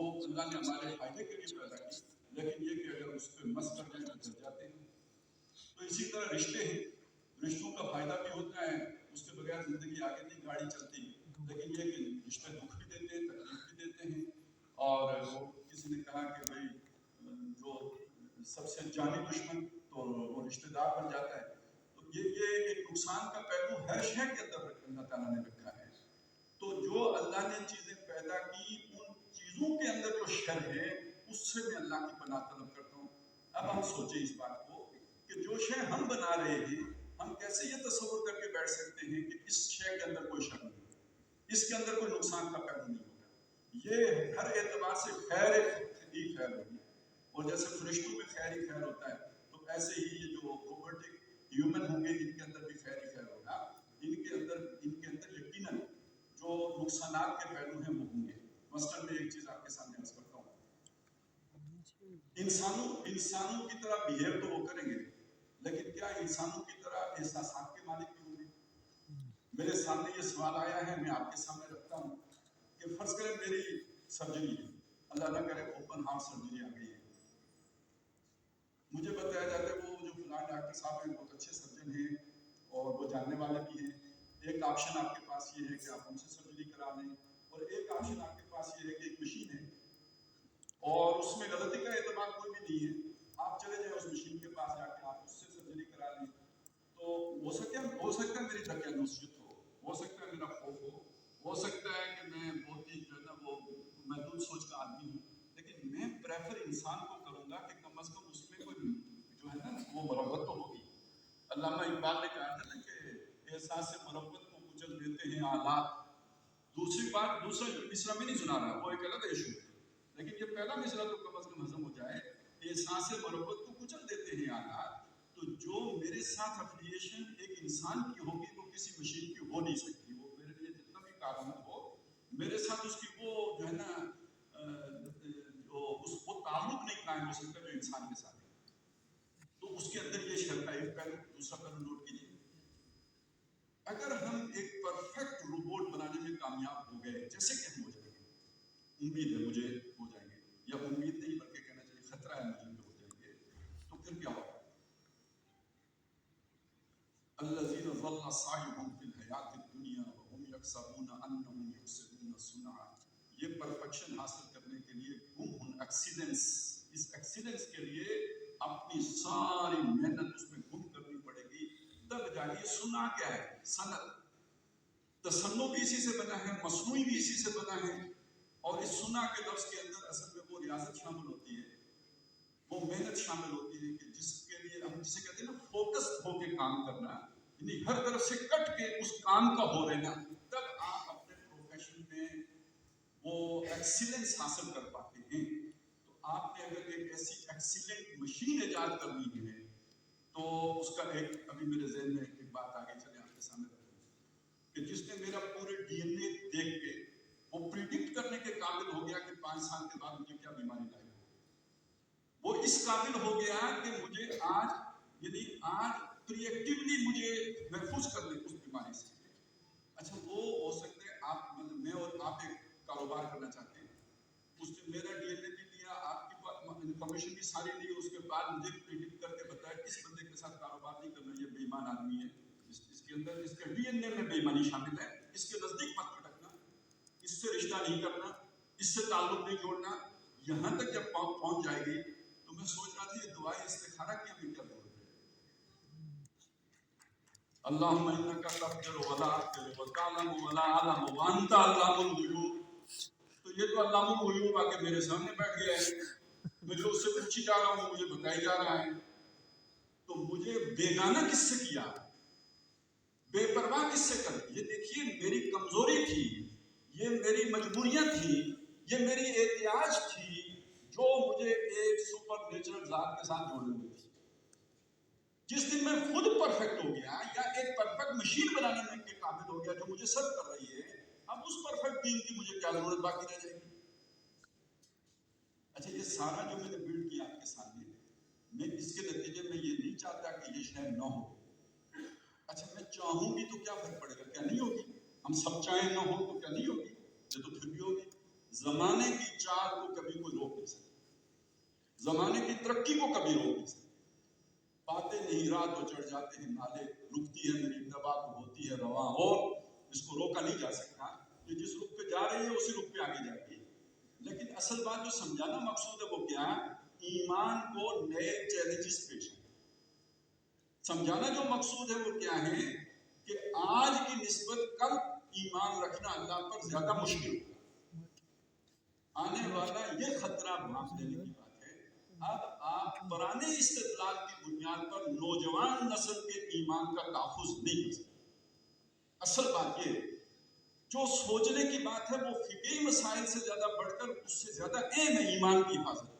وہ اللہ نے ہمارے فائدے کے لیے پیدا کی، لیکن یہ کہ اگر اس پہ مس کر جائیں تو جل جاتے ہیں۔ تو اسی طرح رشتے ہیں، رشتوں کا فائدہ بھی ہوتا ہے، اس کے بغیر زندگی آگے نہیں گاڑی چلتی، لیکن یہ کہ رشتے دکھ بھی دیتے ہیں، تکلیف بھی دیتے ہیں۔ اور وہ کسی نے کہا کہ بھائی جو سب سے جانی دشمن تو وہ رشتے دار بن جاتا ہے۔ تو یہ ایک نقصان کا پہلو ہر شے کے اندر اللہ تعالیٰ نے رکھا ہے۔ تو جو اللہ نے چیزیں پیدا کی، ان چیزوں کے اندر جو شر ہے اس سے میں اللہ کی پناہ طلب کرتا ہوں۔ اب ہم سوچیں اس بات کو کہ جو شے ہم بنا رہے ہیں، ہم کیسے یہ تصور کر کے بیٹھ سکتے ہیں کہ اس شے کے اندر کوئی شر نہیں ہوگا، اس کے اندر کوئی نقصان کا پہلو نہیں ہوگا، یہ ہر اعتبار سے خیر ہی خیر ہوگی۔ اور جیسے فرشتوں میں خیر ہی خیر ہوتا ہے، تو ایسے ہی یہ جو روبوٹک ہیومن ہوں گے ان کے اندر بھی خیر ہی خیر ہوگا۔ ان کے اندر یقیناً جو نقصانات کے پہلو ہیں وہ ہوں گے۔ مثلاً میں ایک چیز آپ کے سامنے عرض کرتا ہوں، انسانوں کی طرح بیہیو تو وہ کریں گے، لیکن کیا انسانوں کی طرح احساسات کے مالک بھی ہوں گے؟ میرے سامنے یہ سوال آیا ہے، میں آپ کے سامنے رکھتا ہوں کہ فرض کریں میری سرجری ہے، اللہ نہ کرے اوپن ہارٹ سرجری آ گئی ہے، مجھے بتایا جاتا ہے وہ جو فلاں ڈاکٹر صاحب ہیں بہت اچھے سرجن ہیں اور وہ جاننے والے بھی ہیں، ایک آپشن آپ کے پاس یہ ہے کہ آپ ان سے سرجری کرا لیں، اور ایک آپشن آپ کے پاس یہ ہے کہ ایک مشین ہے اور اس میں غلطی کا اعتبار کوئی بھی نہیں ہے، آپ چلے جائیں اس مشین کے پاس جا کے آپ اس سے سرجری کرا لیں۔ تو ہو سکتا ہے میری دقیانوسیت ہو سکتا ہے میرا خوف ہو سکتا ہے کہ میں بہت ہی جو ہے نا وہ محدود سوچ کا آدمی ہوں، لیکن میں پریفر انسان کو کروں گا کہ کم از کم اس میں کوئی جو ہے نا وہ مربت تو ہوگی۔ علامہ اقبال نے کہا تھا نا کہ احساس مربت کو کچل دیتے ہیں آلات۔ دوسرا مصرع میں نہیں سنا رہا، وہ ایک الگ ایشو ہے، لیکن یہ پہلا مصرع تو کم از کم ہضم ہو جائے۔ احساس مربت کو کچل دیتے ہیں آلات، تو جو میرے ساتھ افیلیشن ایک انسان کی ہوگی وہ کسی مشین کی ہو نہیں سکتی۔ وہ میرے لیے جتنا بھی کارآمد ہو، میرے ساتھ اس کی وہ جو ہے نا وہ تعلق نہیں قائم ہو سکتا جو انسان کے ساتھ ہے۔ تو اس کے اندر یہ شرط ہے۔ ایک پہلو، دوسرا پہلو نوٹ کیجیے، اگر ہم ایک پرفیکٹ روبوٹ بنانے میں کامیاب ہو گئے، جیسے کہ ہم ہو جائیں گے، امید ہے مجھے ہو جائیں گے، یا امید نہیں بلکہ کہنا چاہیے خطرہ ہے مجھے کہ ہو جائیں گے، تو پھر کیا ہوگا؟ الذین ضل سعیہم فی الحیاۃ الدنیا وہم یحسبون انہم یحسنون صنعا۔ یہ پرفیکشن حاصل کرنے کے لیے گم ایکسیلنس، اس ایکسیلنس کے لیے اپنی ساری محنت اس میں گم کرنی پڑے گی، تب جا کے صنع کیا ہے؟ صنعت۔ تصنع بھی اسی سے بنا ہے، مصنوعی بھی اسی سے بنا ہے، اور اس صنع کے لفظ کے اندر اصل میں وہ ریاضت شامل ہوتی ہے، وہ محنت شامل ہوتی ہے کہ جس کے لیے ہم جسے کہتے ہیں نا فوکسڈ ہو کے کام کرنا، یعنی ہر طرف سے کٹ کے اس کام کا ہو رہنا، تب آپ اپنے پروفیشن میں وہ ایکسیلنس حاصل کر پاتے ہیں۔ تو آپ نے اگر ایک ایسی ایکسیلنٹ مشین ایجاد کرنی ہے تو اس کا ایک ابھی میرے ذہن میں ایک بات آگے چلے آپ کے سامنے رکھوں کہ جس نے میرا پورے ڈی این اے دیکھ کے وہ پریڈکٹ کرنے کے قابل ہو گیا کہ 5 سال کے بعد مجھے کیا بیماری لائے گی، وہ اس قابل ہو گیا کہ مجھے آج پری ایکٹیولی مجھے محفوظ کر لے اس بیماری سے۔ اچھا وہ ہو سکتا ہے آپ میں اور آپ ایک کاروبار کرنا چاہتے ہیں، اس نے میرا ڈی این اے بھی لیا، آپ کی انفارمیشن بھی ساری لی، اس کے بعد مجھے پریڈکٹ کر کے بتایا اس بندے کے ساتھ کاروبار نہیں کرنا، یہ بے ایمان آدمی ہے، اس کے اندر اس کے ڈی این اے میں بے ایمانی شامل ہے، اس کے نزدیک مت کھٹکنا، اس سے رشتہ نہیں کرنا، اس سے تعلق نہیں جوڑنا۔ یہاں تک جب پہنچ جائے گی تو میں سوچ رہا تھا یہ دعائیں استخارہ کی ہمیں کیا ضرورت ہے؟ اللہم انکا تقدر ولا اقدر وتعلم ولا اعلم وانت علام الغیوب۔ تو یہ تو علام الغیوب آ کے میرے سامنے بیٹھ گیا ہے، میں جو اس سے پوچھی جا رہا ہوں مجھے بتائی جا رہا ہے، تو مجھے بیگانہ کس سے کیا، بے پرواہ کس سے کر؟ یہ دیکھیے میری کمزوری تھی، یہ میری مجبوریاں تھی، یہ میری احتیاج تھی جو مجھے ایک سپر نیچرل ذات کے ساتھ جوڑے ہوئی تھی۔ جس دن میں خود پرفیکٹ ہو گیا یا ایک پرفیکٹ مشین بنانے میں کے قابل ہو گیا جو مجھے سرو کر رہی ہے، اب اس پرفیکٹ بینگ کی مجھے کیا ضرورت باقی رہ جائے گی؟ اچھا یہ سارا جو میں نے بلڈ کیا آپ کے سامنے، میں اس کے نتیجے میں یہ نہیں چاہتا کہ یہ شے نہ ہو۔ اچھا میں چاہوں گی تو کیا فرق پڑے گا؟ کیا نہیں ہوگی؟ ہم سب چاہیں نہ ہو تو کیا نہیں ہوگی؟ یہ تو پھر بھی ہوگی۔ زمانے کی چال کو کبھی کوئی روک نہیں سکتا, زمانے کی ترقی کو کبھی روک نہیں سکتا. پاتے نہیں رات تو چڑھ جاتے ہیں نالے, رکتی ہے میری اتباع تو ہوتی ہے رواں, اور اس کو روکا نہیں جا سکتا. یہ جس رخ پہ جا رہی ہے اسی رخ پہ آگے جائے گی. لیکن اصل بات جو سمجھانا مقصود ہے وہ کیا ہے, ایمان کو نئے چیلنجز پیش ہیں. سمجھانا جو مقصود ہے وہ کیا ہے کہ آج کی نسبت کل ایمان رکھنا اللہ پر زیادہ مشکل ہوگا. آنے والا یہ خطرہ بھانپ دینے کی بات ہے. اب آپ پرانے استدلال کی بنیاد پر نوجوان نسل کے ایمان کا تحفظ نہیں کر سکتے. اصل بات یہ جو سوچنے کی بات ہے وہ فقہی مسائل سے زیادہ بڑھ کر اس سے زیادہ اہم ہے ایمان کی حفاظت.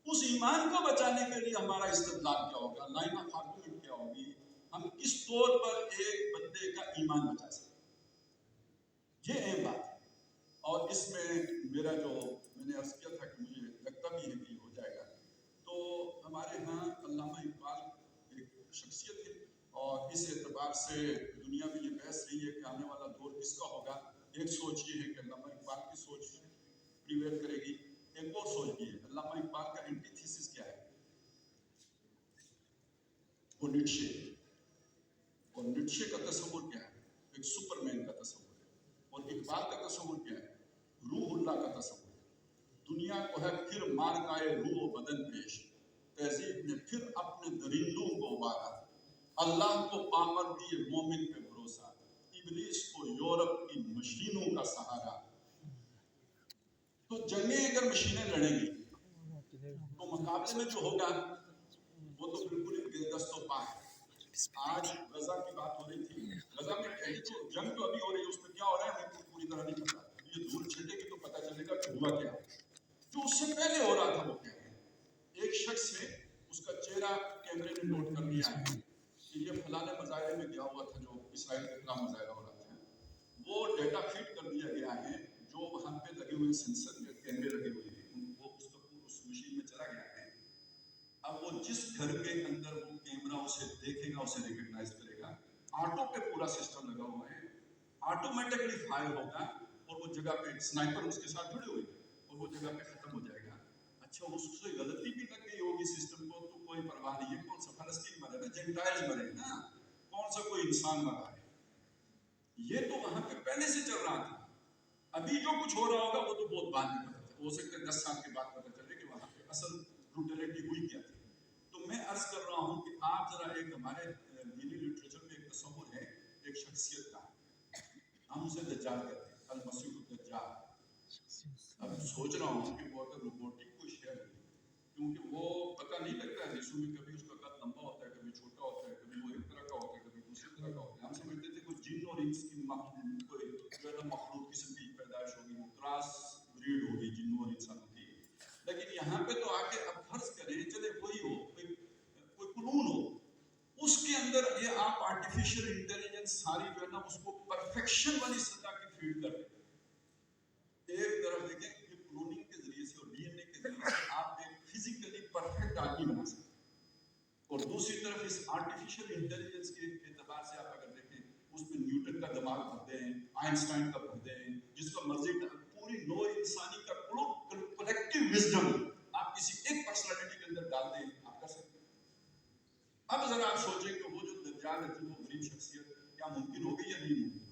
اس ایمان کو بچانے کے لیے ہمارا استدلال کیا ہوگا, لائن آف آرگومنٹ کیا ہوگی, ہم کس طور پر ایک بندے کا ایمان بچا سکتے ہیں, یہ اہم بات ہے. اور اس میں میرا جو میں نے عرض کیا تھا کہ مجھے لگتا بھی ہے کہ ہو جائے گا. تو ہمارے ہاں علامہ اقبال ایک شخصیت ہے, اور اس اعتبار سے دنیا میں یہ بحث رہی ہے کہ آنے والا دور کس کا ہوگا. ایک سوچ یہ ہے کہ علامہ اقبال کی سوچ پریویل کرے گی, ایک اور سوچ بھی ہے علامہ اقبال کا اینٹی تھیسس کیا ہے, وہ نیٹشے. اور نیٹشے کا تصور کیا ہے, ایک سپر مین کا تصور ہے. اور اقبال کا تصور کیا ہے, روح اللہ کا تصور ہے. دنیا کو ہے پھر مارکائے روح و بدن پیش, تہذیب نے پھر اپنے درندوں کو ابارا, اللہ کو پامر دیے مومن پہ بھروسہ, ابلیس کو یورپ کی مشینوں کا سہارا. تو جنگیں اگر مشینیں لڑیں گی تو مقابلے میں جو ہوگا وہ تو بالکل ہی دست و پا ہے. آج غزہ کی بات ہو رہی تھی, غزہ میں کیا ہے, تو جنگ تو ابھی ہو رہی ہے, اس میں کیا ہو رہا ہے ہمیں پوری طرح نہیں پتا. یہ دھول چھٹے گی تو پتہ چلے گا کہ ہوا کیا. جو اس سے پہلے ہو رہا تھا وہ کیا ہے, ایک شخص ہے اس کا چہرہ کیمرے نے نوٹ کر لیا ہے کہ یہ فلانے مظاہرے میں گیا ہوا تھا جو اسرائیل کے خلاف مظاہرہ ہو رہا تھا. وہ ڈیٹا فیڈ کر دیا گیا ہے, جو وہاں پہ لگے ہوئے سینسر کیمرے لگے ہوئے ہیں وہ اس مشین میں چلا گیا ہے. اب وہ جس گھر کے اندر وہ کیمرہ اسے دیکھے گا اسے ریکگنائز کرے گا. آٹو پہ پورا سسٹم لگا ہوا ہے, آٹومیٹکلی فائر ہوگا, اور وہ جگہ پہ سنائپر اس کے ساتھ جڑے ہوئے اور وہ جگہ پہ ختم ہو جائے گا. اچھا اس سے غلطی بھی لگ گئی ہوگی سسٹم کو تو کوئی پرواہ نہیں ہے, کون سا فلسطین مرے نا, جنٹائل مرے نا, کون سا کوئی انسان مرا ہے. یہ تو وہاں پہ پہلے سے چل رہا تھا. ابھی جو کچھ ہو رہا ہوگا وہ تو بہت بعد میں پتا چلے, ہو سکتا ہے 10 سال کے بعد پتا چلے کہ وہاں پہ اصل بروٹیلٹی ہوئی کیا تھی. تو میں عرض کر رہا ہوں کہ آپ ذرا ایک ہمارے دینی لٹریچر میں ایک تصور ہے ایک شخصیت کا, ہم اسے دجال کہتے ہیں, المسیح الدجال. اب سوچ رہا ہوں کہ وہ اگر روبوٹک کوئی شے ہے, کیونکہ وہ پتہ نہیں لگتا ہے جسم میں, کبھی اس کا قد لمبا ہوتا ہے, کبھی چھوٹا ہوتا ہے, کبھی وہ ایک طرح کا ہوتا ہے, کبھی دوسری طرح کا ہوتا ہے. ہم سمجھتے تھے کوئی جن اور انس کی کوئی جو ہے نا مخلوق قسم کی پیدائش ہوگی, کراس بریڈ ہوگی جنوں اور انسانوں کی. لیکن یہاں پہ تو آ کے اب فرض کریں چلے وہی ہو, کوئی کلون ہو, اس کے اندر یہ آپ آرٹیفیشل انٹیلیجنس ساری جو ہے نا اس کو پرفیکشن والی سطح کی فیڈ کر دیں. ایک طرف دیکھیں کہ کلوننگ کے ذریعے سے اور ڈی این اے کے ذریعے سے آپ ایک فزیکلی پرفیکٹ آدمی بنا سکتے ہیں, اور دوسری طرف اس آرٹیفیشل انٹیلیجنس کے اعتبار سے آپ اگر دیکھیں اس میں نیوٹن کا دماغ بھر دیں, آئنسٹائن کا بھر دیں, جس کا مرضی پوری نوع انسانی کا کلیکٹیو وزڈم آپ کسی ایک پرسنالٹی کے اندر ڈال دیں, آپ کر سکتے ہیں. اب ذرا آپ سوچیں کہ وہ جو دجال عجیب و غریب شخصیت کیا ممکن ہوگی یا نہیں ممکن,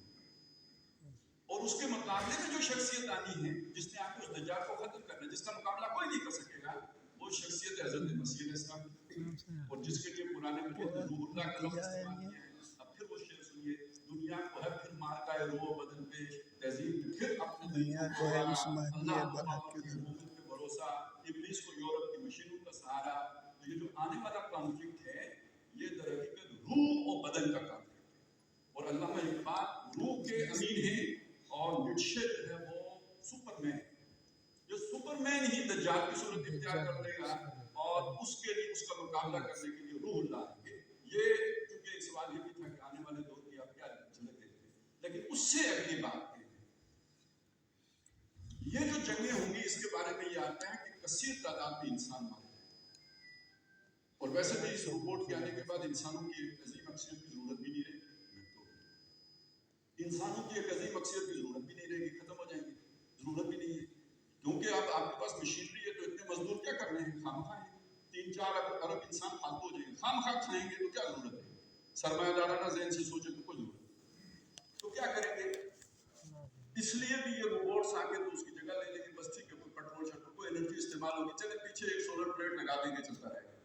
اور اس کے مقابلے میں جو شخصیت آنی ہے جس نے آپ کو اس دجال کو ختم کرنا ہے, جس کا مقابلہ کوئی نہیں کر سکے گا, وہ شخصیت حضرت مسیح علیہ السلام, اور جس کے لیے قرآن مجید نے روح اللہ کا لفظ استعمال کیا ہے. اب پھر وہ شعر سنیے, دنیا کو ہے پھر مارکائے روح و بدن پیش, تہذیب نے پھر اپنے دنیا کو ہے اللہ کو پامر دیے مومن پہ بھروسہ, ابلیس کو یورپ کی مشینوں کا سہارا. تو یہ جو آنے والا کانفلکٹ ہے یہ در حقیقت روح و بدن کا کانفلکٹ ہے, اور علامہ اقبال روح کے امین ہیں, اور نیٹشے جو ہے وہ سپر مین, جو سپر مین ہی دجال کی صورت اختیار کر لے گا, اور اس کے لیے اس کا مقابلہ کرنے کے لیے روح اللہ ہے. یہ چونکہ ایک سوال یہ بھی تھا کہ آنے والے دور کی آپ کیا جھلک دیتے ہیں, لیکن اس سے اگلی بات یہ جو جنگیں ہوں گی اس کے بارے میں یہ آتا ہے کہ کثیر تعداد میں انسان مارے جائیں گے, اور ویسے بھی اس روبوٹ کے آنے کے بعد انسانوں کی ایک عظیم اکثریت کی ضرورت بھی نہیں رہے گی, انسانوں کی ایک عظیم اکثریت کی ضرورت بھی نہیں رہے گی, ختم ہو جائیں گے, ضرورت بھی نہیں ہے. تو آپ کے پاس مشینری ہے تو اتنے مزدور کیا کرنے ہیں، خام خواہ ہیں، 3-4 ارب انسان فالتو ہو جائیں گے، خام خواہ کھائیں گے تو کیا ضرورت ہے، سرمایہ دارانہ ذہن سے سوچے تو کوئی ضرورت نہیں، تو کیا کریں گے، اس لیے بھی یہ روبوٹس آ کے تو اس کی جگہ لے لیں گے، بس ٹھیک ہے کوئی پیٹرول شٹرول کوئی انرجی استعمال ہوگی، چلے پیچھے ایک سولر پلیٹ لگا دیں گے چلتا رہے گا۔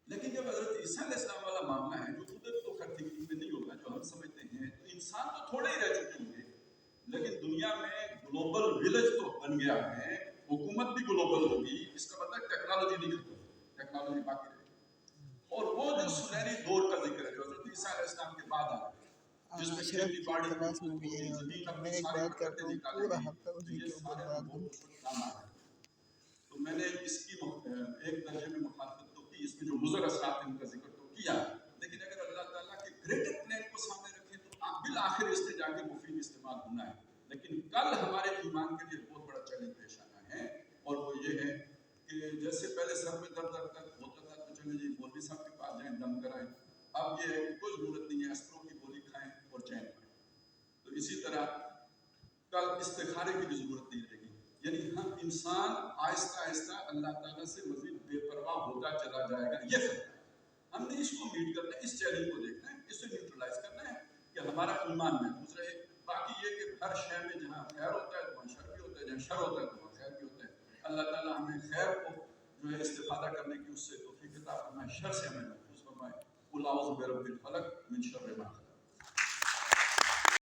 لیکن جب حضرت عیسیٰ علیہ السلام والا معاملہ ہے جو خود تو خیر تھنکنگ میں نہیں ہوگا جو ہم سمجھتے ہیں، تو انسان تو تھوڑے ہی رہ چکے ہوں گے، لیکن دنیا میں گلوبل ولیج تو بن گیا ہے، حکومت بھی گلوبل ہوگی، اس کا مطلب ٹیکنالوجی نہیں ختم ہوگی، ٹیکنالوجی باقی رہے گی، اور وہ جو سنہری دور کا ذکر ہے جو حضرت عیسیٰ علیہ السلام کے بعد آ گیا، جس میں کھیتی باڑی کلاس میں بھی یہی ہوتا ہے زمین کہ میں اپنی ایک ساری بات برکتیں کرتا ہوں نکالے پورا گی، ہفتہ تو اسی یہ کے اوپر سارے بات روبوٹ کرتا اس وقت کام آ رہے ہیں۔ تو میں نے اس کی ایک درجے میں مخالفت تو کی، اس میں جو مضر اثرات ہیں ان کا ذکر تو کیا، لیکن اگر اللہ تعالیٰ کے گریٹر پلان کو سامنے رکھیں تو بالآخر اس سے جا کے مفید استعمال ہونا ہے، لیکن کل ہمارے ایمان کے لیے بہت بڑا چیلنج پیش آنا ہے، اور وہ یہ ہے کہ جیسے پہلے سر میں درد ہوتا تھا تو چلے جی مولوی صاحب کے پاس جائیں دم کرائیں، اب یہ ہے کہ کوئی ضرورت نہیں ہے، اسپرو کی گولی کھائیں اور چین پائیں، تو اسی طرح کل استخارے کی بھی ضرورت نہیں رہے گی، یعنی ہم انسان آہستہ آہستہ اللہ تعالیٰ سے مزید بے پرواہ ہوتا چلا جائے گا، یہ خطرہ ہے، ہم نے اس کو میٹ کرنا ہے، اس چیلنج کو دیکھنا ہے، اس سے نیوٹرلائز کرنا ہے کہ ہمارا ایمان محفوظ رہے، باقی یہ کہ ہر شے میں جہاں خیر ہوتا ہے وہاں شر بھی ہوتا ہے، جہاں شر ہوتا ہے وہاں خیر بھی ہوتا ہے، اللہ تعالیٰ ہمیں خیر کو جو ہے استفادہ کرنے کی اس سے توفیق عطا فرمائے، شر سے ہمیں محفوظ فرمائے، قل اعوذ برب الفلق من شر ما خلق۔